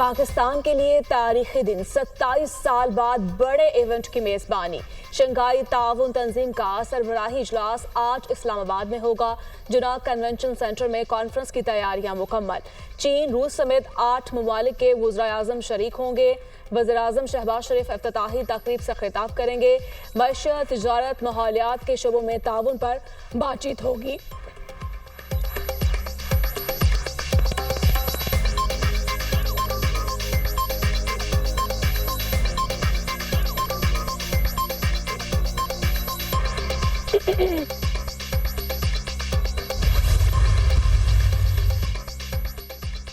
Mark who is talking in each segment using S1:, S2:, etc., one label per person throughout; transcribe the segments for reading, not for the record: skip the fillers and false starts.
S1: पाकिस्तान के लिए तारीखी दिन 27 साल बाद बड़े इवेंट की मेजबानी। शंघाई ताउन तंजीम का सरबराही इजलास आज इस्लामाबाद में होगा। जुना कन्वेंशन सेंटर में कॉन्फ्रेंस की तैयारियां मुकम्मल। चीन, रूस समेत 8 ममालिक के वज़ीर-ए-आज़म शरीक होंगे। वज़ीर-ए-आज़म शहबाज शरीफ इफ्तिताही तकरीब से खिताब करेंगे। मईशत, तिजारत, माहौलियात के शोबों में ताउन पर बातचीत होगी।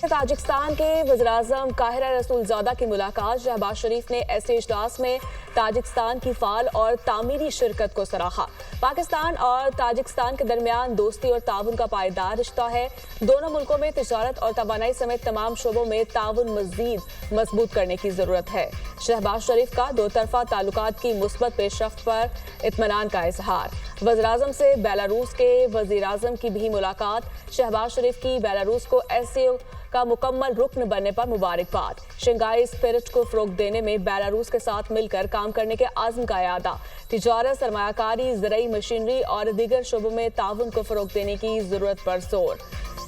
S1: ताजिकिस्तान के वज़ीर-ए-आज़म काहिरा रसूलज़ादा की मुलाकात। शहबाज शरीफ ने ऐसे इजलास में ताजिकिस्तान की फ़ाल और तामीरी शिरकत को सराहा। पाकिस्तान और ताजिकिस्तान के दरमियान दोस्ती और ताउन का पायदार रिश्ता है। दोनों मुल्कों में तिजारत और तवानाई समेत तमाम शोबों में ताउन मज़ीद मजबूत करने की ज़रूरत है। शहबाज शरीफ का दो तरफा ताल्लुकात की मुस्बत पेशरफ्त पर इत्मीनान का इजहार। वज़ीर-ए-आज़म से बेलारूस के वज़ीर-ए-आज़म की भी मुलाकात। शहबाज शरीफ की बेलारूस को एससीओ का मुकम्मल रुकन बनने पर मुबारकबाद। शंघाई स्पिरिट को फ़रोग़ देने में बेलारूस के साथ मिलकर काम करने के आज़म का यादा। तिजारत, सरमायाकारी, ज़रई मशीनरी और दीगर शोबों में ताउन को फ़रोग़ देने की ज़रूरत पर जोर।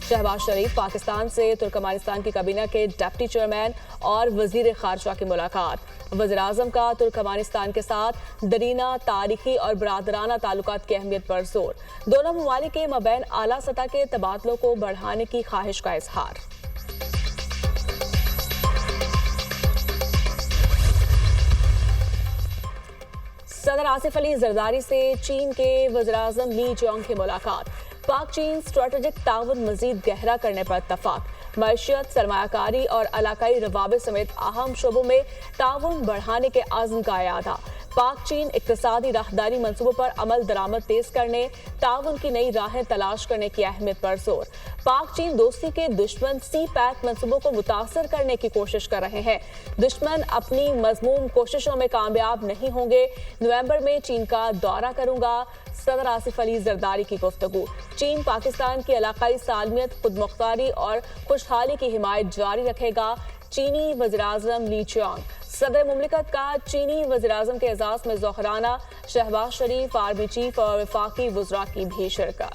S1: शहबाज शरीफ पाकिस्तान से तुर्कमानिस्तान की काबीना के डिप्टी चेयरमैन और वज़ीर ख़ारजा की मुलाकात। वज़ीर-ए-आज़म का तुर्कमानिस्तान के साथ दरीना, तारीखी और बरादराना ताल्लुकात की अहमियत पर जोर। दोनों ममालिक के मबैन आला सतह के तबादलों को बढ़ाने की ख्वाहिश का इजहार। सदर आसिफ अली जरदारी से चीन के वज़ीर-ए-आज़म ली जियांग की मुलाकात। पाक चीन स्ट्रेटेजिक ताउन मजीद गहरा करने पर इत्तफाक। मईशत, सरमायाकारी और इलाकाई रवाबित समेत अहम शोबों में ताउन बढ़ाने के आज़म का यादा। पाक चीन इक्तिसादी राहदारी मंसूबों पर अमल दरामद तेज करने, ताउन की नई राहें तलाश करने की अहमियत पर जोर। पाक चीन दोस्ती के दुश्मन सी पैक मंसूबों को मुतासर करने की कोशिश कर रहे हैं। दुश्मन अपनी मज़मूम कोशिशों में कामयाब नहीं होंगे। नवंबर में चीन का दौरा करूंगा, सदर आसिफ अली जरदारी की गुफ्तगू। चीन पाकिस्तान की इलाकाई सालमियत, खुदमुख्तारी और खुशहाली की हिमायत जारी रखेगा। चीनी वज़ीर-ए-आज़म ली जियांग। सदर मुमलिकत का चीनी वज़ीर-ए-आज़म के एजाज़ में ज़ोहराना। शहबाज शरीफ, आर्मी चीफ और वफाकी वज़रा की भी शिरकत।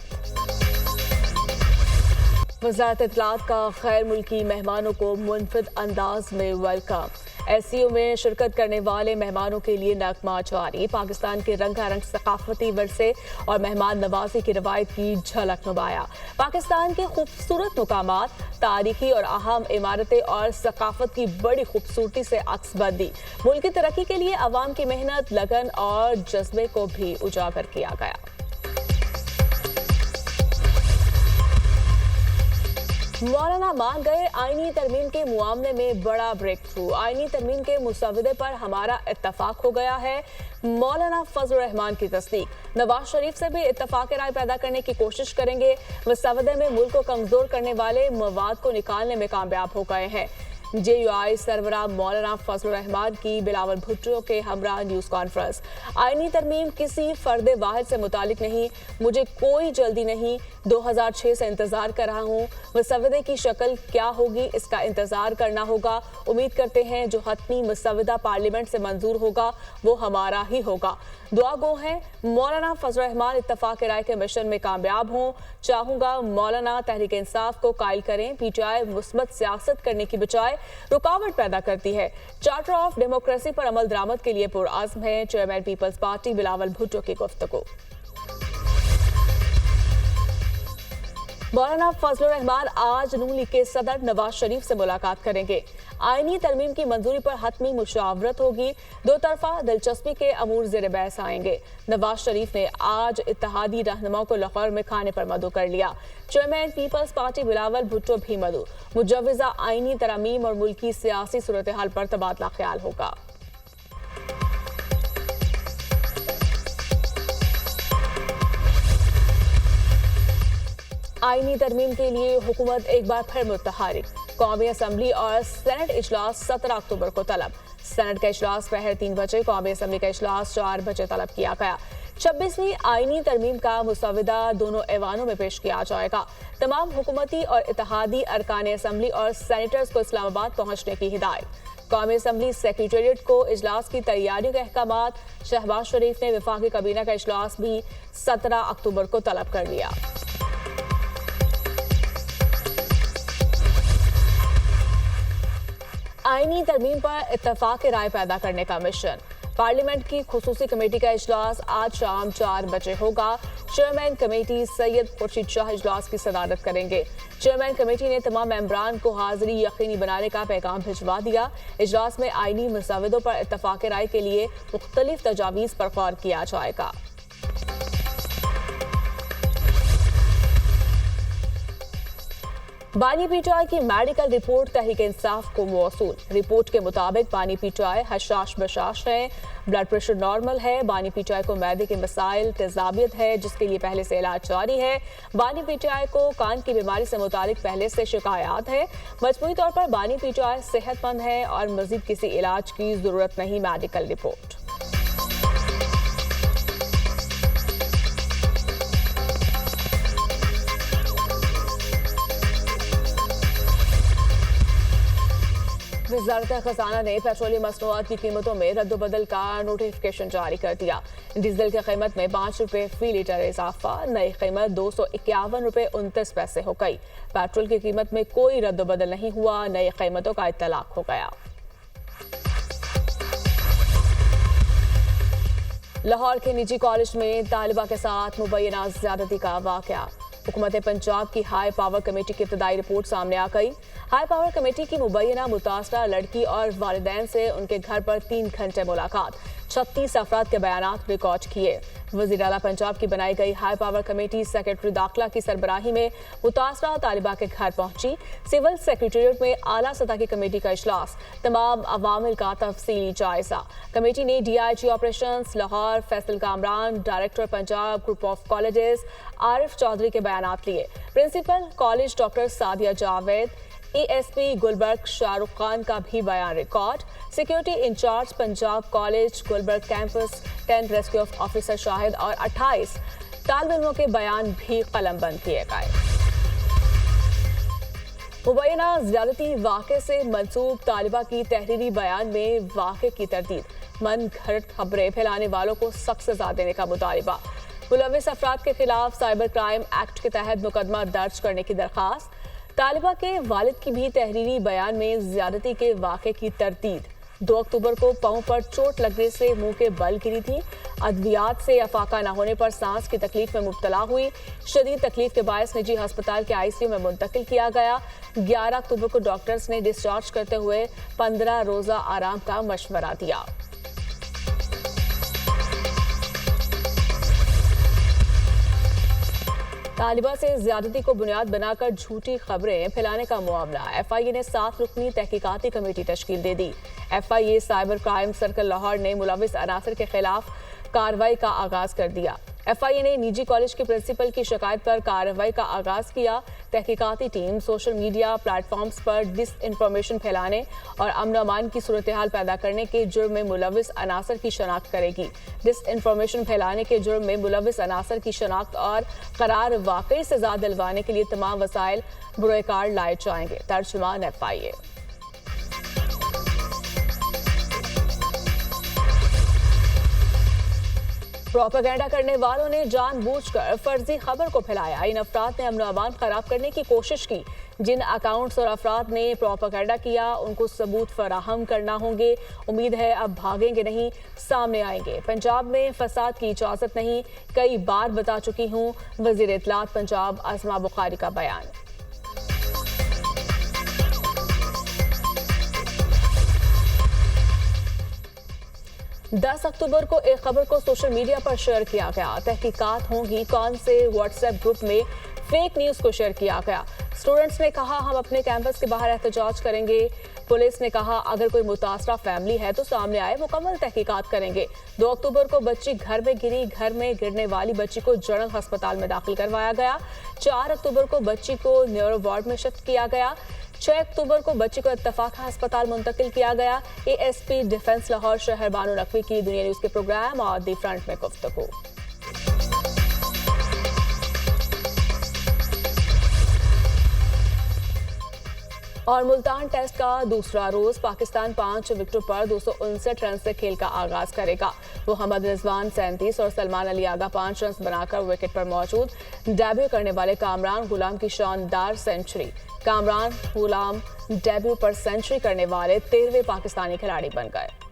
S1: वज़ारत इत्तलात का गैर मुल्की मेहमानों को मुनफिद अंदाज में वेलकम। एससीओ में शिरकत करने वाले मेहमानों के लिए नगमा जारी। पाकिस्तान के रंगारंग सकाफती वरसे और मेहमान नवाजी की रवायत की झलक नुमाया। पाकिस्तान के खूबसूरत मुकामात, तारीखी और अहम इमारतें और सकाफत की बड़ी खूबसूरती से अक्सबंदी। मुल्क की तरक्की के लिए अवाम की मेहनत, लगन और जज्बे को भी उजागर किया गया। मौलाना मान गए, आईनी तरमीम के मामले में बड़ा ब्रेक थ्रू। आईनी तरमीम के मुसवदे पर हमारा इत्तफाक हो गया है। मौलाना फजल रहमान की तस्दीक। नवाज शरीफ से भी इत्तफाक राय पैदा करने की कोशिश करेंगे। मुसवदे में मुल्क को कमजोर करने वाले मवाद को निकालने में कामयाब हो गए हैं। JUI सरबराह मौलाना फजल रहमान की बिलावल भुट्टो के हमरा न्यूज़ कॉन्फ्रेंस। आईनी तरमीम किसी फर्द वाहिद से मुतालिक नहीं, मुझे कोई जल्दी नहीं। 2006 से इंतजार कर रहा हूँ। मुसवदे की शक्ल क्या होगी इसका इंतजार करना होगा। उम्मीद करते हैं जो हतमी मुसवदा पार्लियामेंट से मंजूर होगा वो हमारा ही होगा। दुआ गो है मौलाना फजल रहमान इत्तफाक राय के मिशन में कामयाब हों। चाहूंगा मौलाना तहरीक इंसाफ को कायल करें। PTI मुस्बत सियासत करने की बजाय रुकावट पैदा करती है। चार्टर ऑफ डेमोक्रेसी पर अमल दरामद के लिए पुरआज़्म है। Chairman Peoples Party Bilawal Bhutto की गुफ्तगू। मौलाना फजल रहमान आज नून लीग के सदर नवाज शरीफ से मुलाकात करेंगे। आईनी तरमीम की मंजूरी पर हतमी मुशावरत होगी। दो तरफा दिलचस्पी के अमूर ज़ेर बहस आएंगे। नवाज शरीफ ने आज इत्तेहादी रहनुमाओं को लाहौर में खाने पर मदऊ कर लिया। Chairman Peoples Party Bilawal Bhutto भी मदऊ। मुजव्वज़ा आईनी तरमीम और मुल्की सियासी सूरत हाल पर तबादला ख्याल होगा। आईनी तरमीम के लिए हुकूमत एक बार फिर मुतहरिक। कौमी असम्बली और सेनेट इजलास 17 अक्टूबर को तलब। सेनेट का इजलास पहर 3 बजे, कौमी असम्बली का इजलास 4 बजे तलब किया गया। 26वीं आईनी तरमीम का मुसविदा दोनों ऐवानों में पेश किया जाएगा। तमाम हुकूमती और इत्तेहादी अरकान असम्बली और सेनेटर्स को इस्लामाबाद पहुंचने की हिदायत। कौमी असम्बली सेक्रेटेरिएट को इजलास की तैयारियों के अहकामात। शहबाज शरीफ ने वफाकी काबीना का इजलास भी 17 अक्टूबर को तलब कर लिया। आईनी तरमीम पर इत्तफाक राय पैदा करने का मिशन। पार्लियामेंट की खुसूसी कमेटी का इजलास आज शाम 4 बजे होगा। चेयरमैन कमेटी सैयद खुर्शीद शाह इजलास की सदारत करेंगे। चेयरमैन कमेटी ने तमाम मेंबरान को हाजिरी यकीनी बनाने का पैगाम भिजवा दिया। इजलास में आईनी मसवदों पर इत्तफाक राय के लिए मुख्तलिफ तजावीज़ पर गौर किया जाएगा। बानी पीटीआई की मेडिकल रिपोर्ट तहरीक इंसाफ को मौसूल। रिपोर्ट के मुताबिक बानी पीटीआई हशाश बशाश है, ब्लड प्रेशर नॉर्मल है। बानी पीटीआई को मैदे के मसाइल, तेजाबियत है जिसके लिए पहले से इलाज जारी है। बानी पीटीआई को कान की बीमारी से मुतालिक पहले से शिकायत है। मजमूई तौर पर बानी पीटीआई सेहतमंद है और मजीद किसी इलाज की जरूरत नहीं। Medical report. वज़ारत खजाना ने पेट्रोलियम मसनूआत की कीमतों में रद्दबदल का नोटिफिकेशन जारी कर दिया। डीजल की कीमत में 5 रुपये फी लीटर इजाफा, नई कीमत 251 रुपये 29 पैसे हो गई। पेट्रोल की कीमत में कोई रद्दबदल नहीं हुआ, नई कीमतों का इत्तलाक हो गया। लाहौर के निजी कॉलेज में तालिबा के साथ मुबैना ज्यादती का वाकया। हुकूमत पंजाब की हाई पावर कमेटी की इब्तदाई रिपोर्ट सामने आ गई। हाई पावर कमेटी की मुबैना मुतासरा लड़की और वालिदैन से उनके घर पर 3 घंटे मुलाकात, 36 अफराद के बयानात रिकॉर्ड किए। वज़ीर आला पंजाब की बनाई गई हाई पावर कमेटी सेक्रेटरी दाखिला की सरबराही में मुतासरा तालिबा के घर पहुंची। सिविल सेक्रेटेरिएट में आला सतह की कमेटी का इजलास, तमाम अवामिल का तफसीली जायजा। कमेटी ने DIG operations Lahore Faisal Kamran, director Punjab group of colleges Arif Chaudhry के बयानात लिए। Principal college doctor Sadia Javed, ASP Gulberg Shahrukh Khan का भी बयान record. Security incharge Punjab college Gulberg campus 10 rescue officer Shahid और 28 तालिब इल्मों के बयान भी कलमबंद किए गए। मुबैना ज्यादती वाक़े से मंसूब तालिबा की तहरीरी बयान में वाक़े की तरदीद, मन घड़त खबरें फैलाने वालों को सख्त सजा देने का मुतालिबा। मुलविस अफराद के खिलाफ साइबर क्राइम एक्ट के तहत मुकदमा दर्ज करने की दरख्वास्त। तालिबा के वालिद की भी तहरीरी बयान में ज्यादती के वाक़े की तरदीद। 2 अक्टूबर को पांव पर चोट लगने से मुंह के बल गिरी थी। अद्वियात से अफाका न होने पर सांस की तकलीफ में मुब्तला हुई। शदीद तकलीफ के बायस निजी अस्पताल के ICU में मुंतकिल किया गया। 11 अक्टूबर को डॉक्टर्स ने डिस्चार्ज करते हुए 15 रोज़ा आराम का मशवरा दिया। तालिबा से ज्यादती को बुनियाद बनाकर झूठी खबरें फैलाने का मामला। FIA ने 7 रुकनी तहकीकाती कमेटी तश्कील दे दी। FIA cyber crime circle Lahore ने मुलविस अनासर के खिलाफ कार्रवाई का आगाज कर दिया। FIA ने निजी कॉलेज के प्रिंसिपल की शिकायत पर कार्रवाई का आगाज किया। तहकीकाती टीम सोशल मीडिया प्लेटफॉर्म्स पर डिस इन्फॉर्मेशन फैलाने और अमन अमान की सूरत हाल पैदा करने के जुर्म में मुलविस अनासर की शनाख्त करेगी। डिस इन्फॉर्मेशन फैलाने के जुर्म में मुलविस अनासर की शनाख्त और करार वाकई सजा दिलवाने के लिए तमाम वसाइल बुरेकार लाए जाएंगे। तर्जुमान FIA। प्रोपेगेंडा करने वालों ने जानबूझकर फर्जी खबर को फैलाया। इन अफराद ने अमन अमान खराब करने की कोशिश की। जिन अकाउंट्स और अफराद ने प्रोपेगेंडा किया उनको सबूत फराहम करना होंगे। उम्मीद है अब भागेंगे नहीं, सामने आएंगे। पंजाब में फसाद की इजाजत नहीं, कई बार बता चुकी हूँ। वजीर इत्तलात पंजाब असमा बुखारी का बयान। दस अक्टूबर को एक खबर को सोशल मीडिया पर शेयर किया गया। तहकीकात होंगी कौन से व्हाट्सएप ग्रुप में फेक न्यूज को शेयर किया गया। स्टूडेंट्स ने कहा, हम अपने कैंपस के बाहर एहतजाज करेंगे। पुलिस ने कहा, अगर कोई मुतासरा फैमिली है तो सामने आए, मुकम्मल तहकीकात करेंगे। 2 अक्टूबर को बच्ची घर में गिरी। घर में गिरने वाली बच्ची को जनरल अस्पताल में दाखिल करवाया गया। 4 अक्टूबर को बच्ची को न्यूरो वार्ड में शिफ्ट किया गया। 6 अक्टूबर को बच्ची को इत्तफाक अस्पताल मुंतकिल किया गया। एएसपी डिफेंस लाहौर शहर बानो नकवी की दुनिया न्यूज के प्रोग्राम और दी फ्रंट में गुफ्तगू। और मुल्तान टेस्ट का दूसरा रोज पाकिस्तान 5 विकेटों पर 259 रन से खेल का आगाज करेगा। मोहम्मद रिजवान 37 और सलमान अली आगा 5 रन बनाकर विकेट पर मौजूद। डेब्यू करने वाले कामरान गुलाम की शानदार सेंचुरी। कामरान गुलाम डेब्यू पर सेंचुरी करने वाले 13वें पाकिस्तानी खिलाड़ी बन गए।